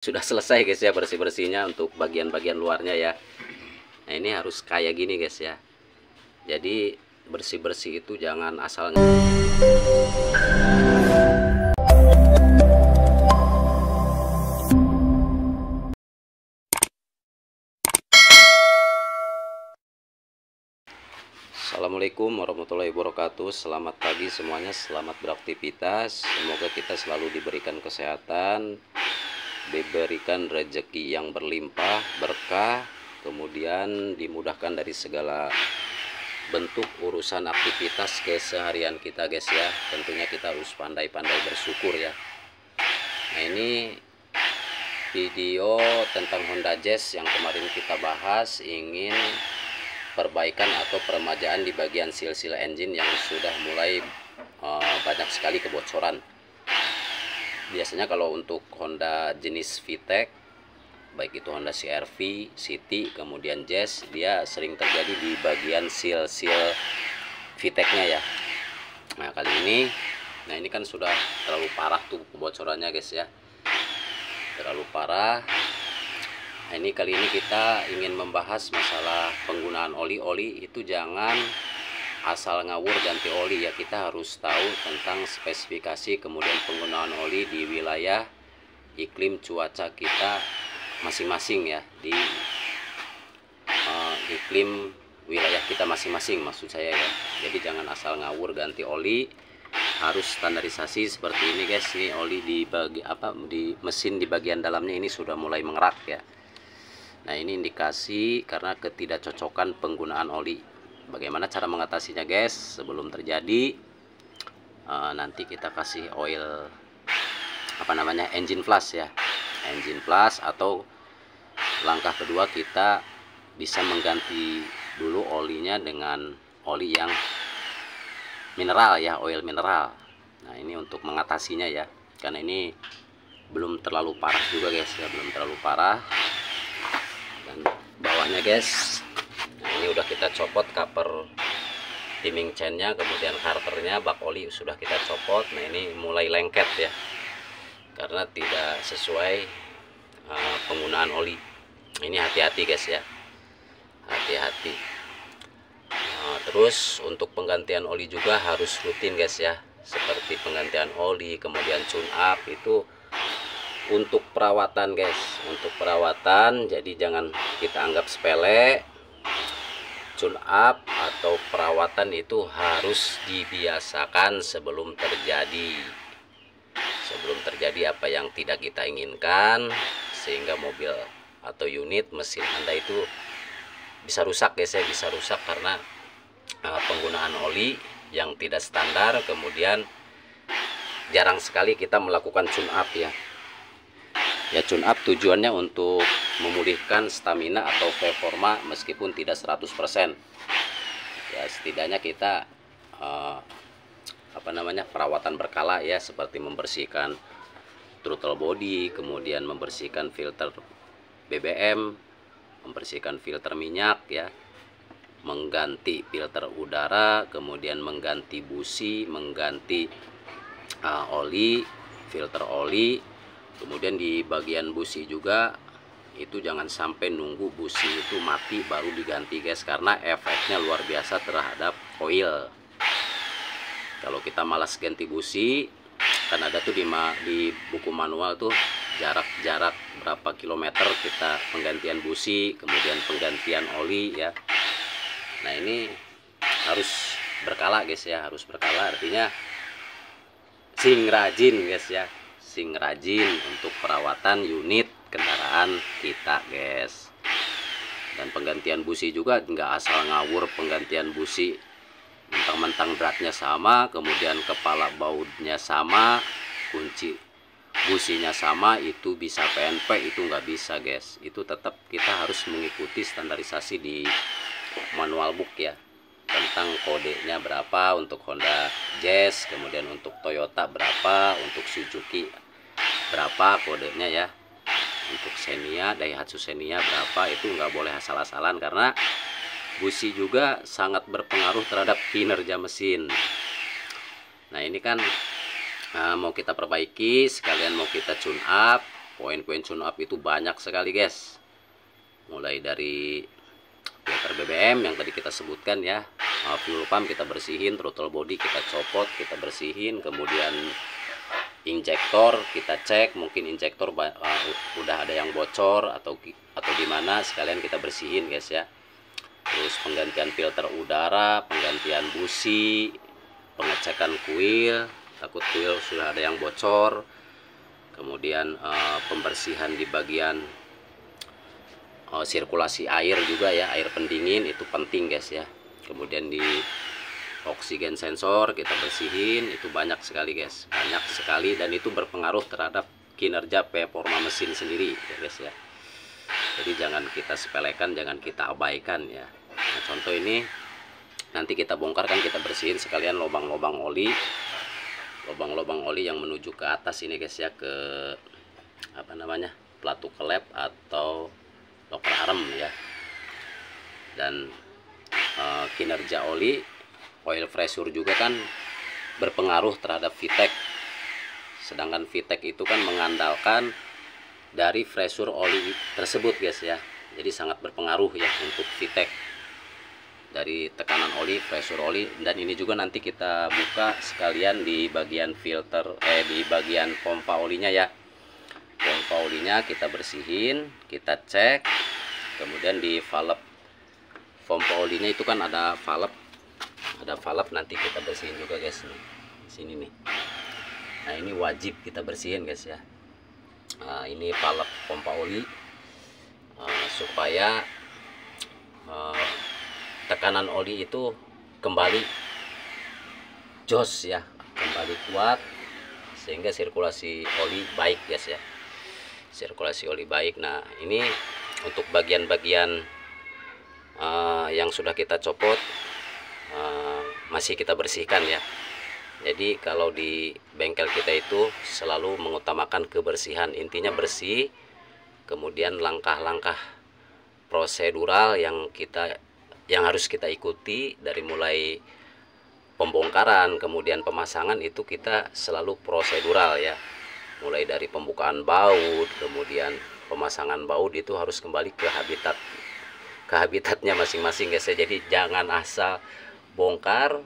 Sudah selesai guys ya bersih-bersihnya untuk bagian-bagian luarnya ya. Nah ini harus kayak gini guys ya. Jadi bersih-bersih itu jangan asal. Assalamualaikum warahmatullahi wabarakatuh. Selamat pagi semuanya, selamat beraktivitas. Semoga kita selalu diberikan kesehatan, diberikan rezeki yang berlimpah, berkah, kemudian dimudahkan dari segala bentuk urusan aktivitas keseharian kita guys ya. Tentunya kita harus pandai-pandai bersyukur ya. Nah ini video tentang Honda Jazz yang kemarin kita bahas, ingin perbaikan atau peremajaan di bagian seal-seal engine yang sudah mulai banyak sekali kebocoran. Biasanya kalau untuk Honda jenis VTEC, baik itu Honda CR-V, City, kemudian Jazz, dia sering terjadi di bagian seal-seal VTEC-nya ya. Nah kali ini, ini kan sudah terlalu parah tuh kebocorannya guys ya, terlalu parah. Nah ini kali ini kita ingin membahas masalah penggunaan oli itu jangan asal ngawur ganti oli ya. Kita harus tahu tentang spesifikasi kemudian penggunaan oli di wilayah iklim cuaca kita masing-masing ya, di iklim wilayah kita masing-masing maksud saya ya. Jadi jangan asal ngawur ganti oli, harus standarisasi seperti ini guys. Ini oli di mesin di bagian dalamnya ini sudah mulai mengerak ya. Nah ini indikasi karena ketidakcocokan penggunaan oli. Bagaimana cara mengatasinya guys? Sebelum terjadi nanti kita kasih oil engine flush ya, engine flush, atau langkah kedua kita bisa mengganti dulu olinya dengan oli yang mineral ya, oil mineral. Nah ini untuk mengatasinya ya, karena ini belum terlalu parah juga guys ya, belum terlalu parah. Dan bawahnya guys, nah ini udah kita copot cover timing chainnya, kemudian karternya, bak oli sudah kita copot. Nah ini mulai lengket ya, karena tidak sesuai penggunaan oli. Ini hati-hati guys ya, hati-hati. Terus untuk penggantian oli juga harus rutin guys ya, seperti penggantian oli, kemudian tune up itu untuk perawatan guys, untuk perawatan. Jadi jangan kita anggap sepele. Tune up atau perawatan itu harus dibiasakan sebelum terjadi apa yang tidak kita inginkan, sehingga mobil atau unit mesin Anda itu bisa rusak guys ya, bisa rusak karena penggunaan oli yang tidak standar. Kemudian jarang sekali kita melakukan tune up ya. Ya tune up tujuannya untuk memulihkan stamina atau performa meskipun tidak 100%. Ya setidaknya kita perawatan berkala ya, seperti membersihkan throttle body, kemudian membersihkan filter BBM, membersihkan filter minyak ya, mengganti filter udara, kemudian mengganti busi, mengganti oli, filter oli. Kemudian di bagian busi juga itu jangan sampai nunggu busi itu mati baru diganti guys, karena efeknya luar biasa terhadap oil. Kalau kita malas ganti busi, kan ada tuh di buku manual tuh jarak berapa kilometer kita penggantian busi, kemudian penggantian oli ya. Nah ini harus berkala guys ya, harus berkala, artinya sing rajin guys ya, sing rajin untuk perawatan unit kendaraan kita guys. Dan penggantian busi juga nggak asal ngawur penggantian busi, mentang-mentang beratnya sama, kemudian kepala bautnya sama, kunci businya sama, itu bisa PNP, itu nggak bisa guys. Itu tetap kita harus mengikuti standarisasi di manual book ya, tentang kodenya berapa untuk Honda Jazz, kemudian untuk Toyota berapa, untuk Suzuki berapa kodenya ya, untuk Xenia, Daihatsu Xenia berapa. Itu nggak boleh asal-asalan karena busi juga sangat berpengaruh terhadap kinerja mesin. Nah ini kan mau kita perbaiki, sekalian mau kita tune up. Poin-poin tune up itu banyak sekali guys, mulai dari filter BBM yang tadi kita sebutkan ya, fuel pump kita bersihin, throttle body kita copot, kita bersihin, kemudian injektor kita cek, mungkin injektor udah ada yang bocor atau gimana, sekalian kita bersihin guys ya. Terus penggantian filter udara, penggantian busi, pengecekan kuil, takut kuil sudah ada yang bocor, kemudian pembersihan di bagian sirkulasi air juga ya, air pendingin itu penting guys ya. Kemudian di oksigen sensor kita bersihin, itu banyak sekali guys, banyak sekali, dan itu berpengaruh terhadap kinerja performa mesin sendiri ya guys ya. Jadi jangan kita sepelekan, jangan kita abaikan ya. Nah, contoh ini nanti kita bongkar kan, kita bersihin sekalian lubang-lubang oli, lubang-lubang oli yang menuju ke atas ini guys ya, ke apa namanya, pelatu kelep atau loker arm ya. Dan kinerja oli, oil pressure juga kan berpengaruh terhadap VTEC. Sedangkan VTEC itu kan mengandalkan dari pressure oli tersebut guys ya. Jadi sangat berpengaruh ya untuk VTEC, dari tekanan oli, pressure oli. Dan ini juga nanti kita buka sekalian di bagian filter, di bagian pompa olinya ya. Pompa olinya kita bersihin, kita cek. Kemudian di valve pompa olinya itu kan ada valve, nanti kita bersihin juga guys nih, sini nih. Nah ini wajib kita bersihin guys ya. Nah, ini valve pompa oli supaya tekanan oli itu kembali jos ya, kembali kuat, sehingga sirkulasi oli baik guys ya, sirkulasi oli baik. Nah ini untuk bagian-bagian yang sudah kita copot masih kita bersihkan ya. Jadi kalau di bengkel kita itu selalu mengutamakan kebersihan, intinya bersih. Kemudian langkah-langkah prosedural yang harus kita ikuti, dari mulai pembongkaran kemudian pemasangan, itu kita selalu prosedural ya. Mulai dari pembukaan baut, kemudian pemasangan baut, itu harus kembali ke habitatnya masing-masing guys ya. Jadi jangan asal bongkar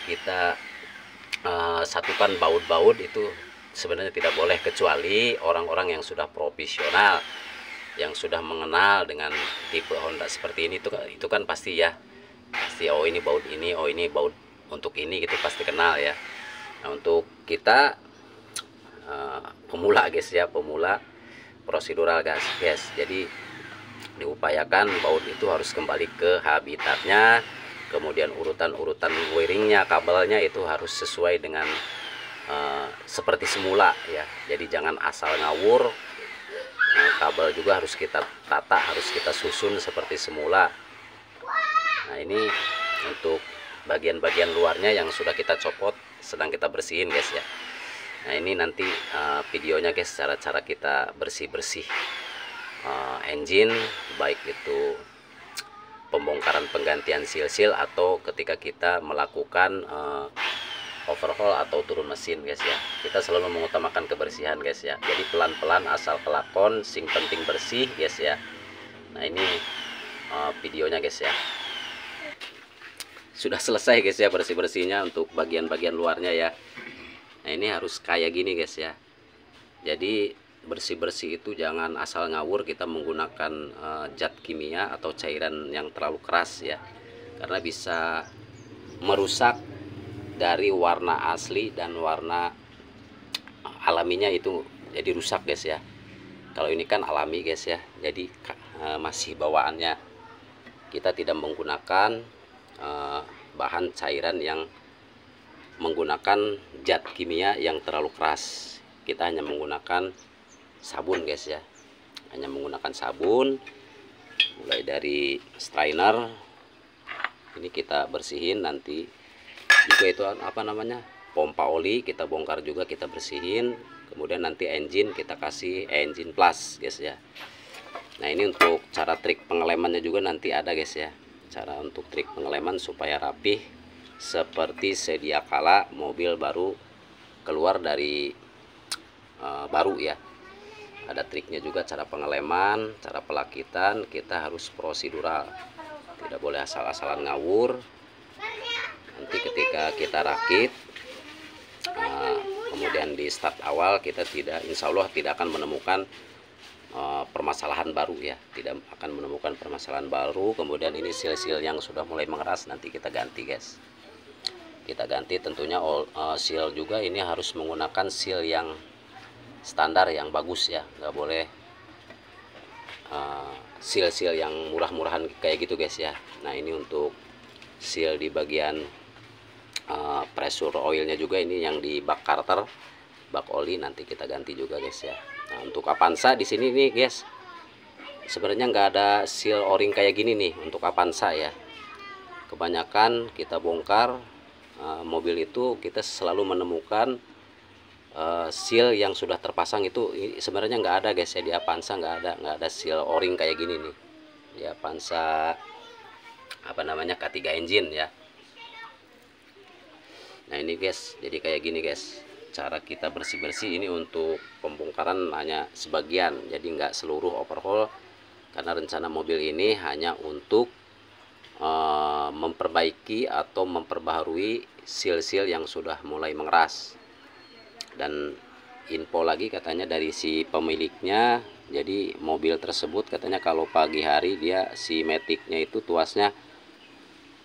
kita satukan baut-baut, itu sebenarnya tidak boleh, kecuali orang-orang yang sudah profesional, yang sudah mengenal dengan tipe Honda seperti ini. Itu kan pasti ya, pasti oh ini baut ini, oh ini baut untuk ini, gitu pasti kenal ya. Nah untuk kita pemula guys ya, pemula prosedural guys. Jadi diupayakan baut itu harus kembali ke habitatnya. Kemudian urutan-urutan wiringnya, kabelnya itu harus sesuai dengan seperti semula ya. Jadi jangan asal ngawur. Kabel juga harus kita tata, harus kita susun seperti semula. Nah ini untuk bagian-bagian luarnya yang sudah kita copot, sedang kita bersihin guys ya. Nah ini nanti videonya guys, cara-cara kita bersih-bersih engine, baik itu pembongkaran penggantian seal-seal atau ketika kita melakukan overhaul atau turun mesin guys ya. Kita selalu mengutamakan kebersihan guys ya. Jadi pelan-pelan asal kelakon, sing penting bersih guys ya. Nah ini videonya guys ya. Sudah selesai guys ya bersih-bersihnya untuk bagian-bagian luarnya ya. Nah ini harus kayak gini guys ya. Jadi bersih-bersih itu jangan asal ngawur kita menggunakan zat kimia atau cairan yang terlalu keras ya, karena bisa merusak dari warna asli dan warna alaminya, itu jadi rusak guys ya. Kalau ini kan alami guys ya, jadi masih bawaannya. Kita tidak menggunakan bahan cairan yang menggunakan zat kimia yang terlalu keras. Kita hanya menggunakan sabun guys ya, hanya menggunakan sabun. Mulai dari strainer ini kita bersihin, nanti juga itu apa namanya, pompa oli kita bongkar juga, kita bersihin. Kemudian nanti engine kita kasih engine plus guys ya. Nah ini untuk cara trik pengelemannya juga nanti ada guys ya, cara untuk trik pengeleman supaya rapih seperti sedia kala mobil baru keluar dari baru ya. Ada triknya juga, cara pengeleman, cara pelakitan, kita harus prosedural, tidak boleh asal-asalan ngawur. Nanti ketika kita rakit, kemudian di start awal kita insya Allah tidak akan menemukan permasalahan baru ya, tidak akan menemukan permasalahan baru. Kemudian ini seal-seal yang sudah mulai mengeras nanti kita ganti guys, kita ganti. Tentunya seal juga ini harus menggunakan seal yang standar yang bagus ya, nggak boleh seal-seal yang murah-murahan kayak gitu guys ya. Nah ini untuk seal di bagian pressure oilnya juga, ini yang di bak karter, bak oli nanti kita ganti juga guys ya. Nah untuk Avanza di sini nih guys, sebenarnya nggak ada seal o-ring kayak gini nih untuk Avanza ya. Kebanyakan kita bongkar mobil itu kita selalu menemukan seal yang sudah terpasang itu sebenarnya nggak ada guys ya. Di Avanza nggak ada seal o-ring kayak gini nih di Avanza apa namanya K3 engine ya. Nah ini guys, jadi kayak gini guys cara kita bersih-bersih. Ini untuk pembongkaran hanya sebagian, jadi nggak seluruh overhaul, karena rencana mobil ini hanya untuk memperbaiki atau memperbaharui seal-seal yang sudah mulai mengeras. Dan info lagi katanya dari si pemiliknya, jadi mobil tersebut katanya kalau pagi hari dia si maticnya itu tuasnya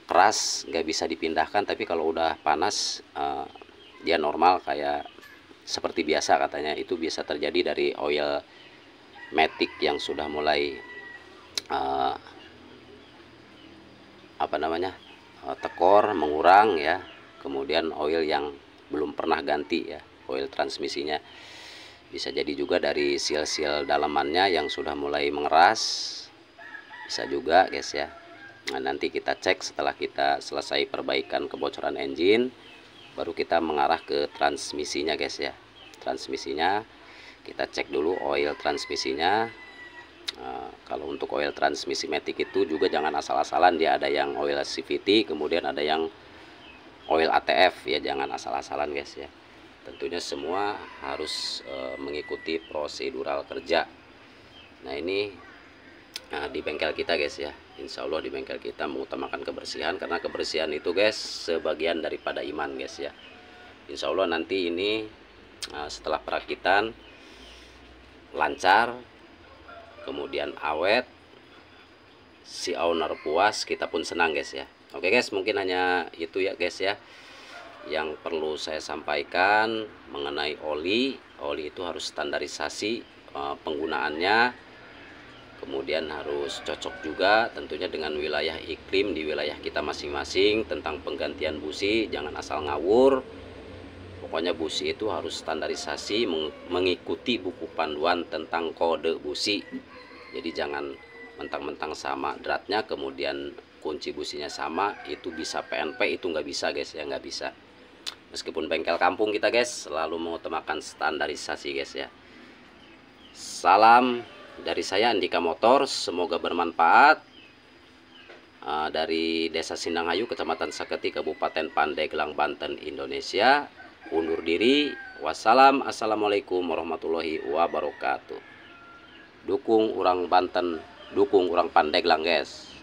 keras, nggak bisa dipindahkan, tapi kalau udah panas dia normal kayak seperti biasa katanya. Itu bisa terjadi dari oil matic yang sudah mulai tekor, mengurang ya. Kemudian oil yang belum pernah ganti ya, oil transmisinya. Bisa jadi juga dari seal-seal dalamannya yang sudah mulai mengeras, bisa juga guys ya. Nah nanti kita cek setelah kita selesai perbaikan kebocoran engine, baru kita mengarah ke transmisinya guys ya. Transmisinya kita cek dulu oil transmisinya. Kalau untuk oil transmisi matic itu juga jangan asal-asalan, dia ada yang oil CVT, kemudian ada yang oil ATF ya, jangan asal-asalan guys ya. Tentunya semua harus mengikuti prosedural kerja. Nah ini di bengkel kita guys ya, insya Allah di bengkel kita mengutamakan kebersihan, karena kebersihan itu guys sebagian daripada iman guys ya. Insya Allah nanti ini setelah perakitan lancar, kemudian awet, si owner puas, kita pun senang guys ya. Oke guys, mungkin hanya itu ya guys ya yang perlu saya sampaikan mengenai oli. Oli itu harus standarisasi penggunaannya, kemudian harus cocok juga tentunya dengan wilayah iklim di wilayah kita masing-masing. Tentang penggantian busi jangan asal ngawur, pokoknya busi itu harus standarisasi mengikuti buku panduan tentang kode busi. Jadi jangan mentang-mentang sama dratnya kemudian kunci businya sama, itu bisa PNP, itu nggak bisa guys ya, nggak bisa. Meskipun bengkel kampung kita guys selalu mengutamakan standarisasi guys ya. Salam dari saya Andika Motor, semoga bermanfaat. Dari Desa Sindanghayu, Kecamatan Saketi, Kabupaten Pandeglang, Banten, Indonesia. Undur diri. Wassalam, assalamualaikum warahmatullahi wabarakatuh. Dukung orang Banten, dukung orang Pandeglang guys.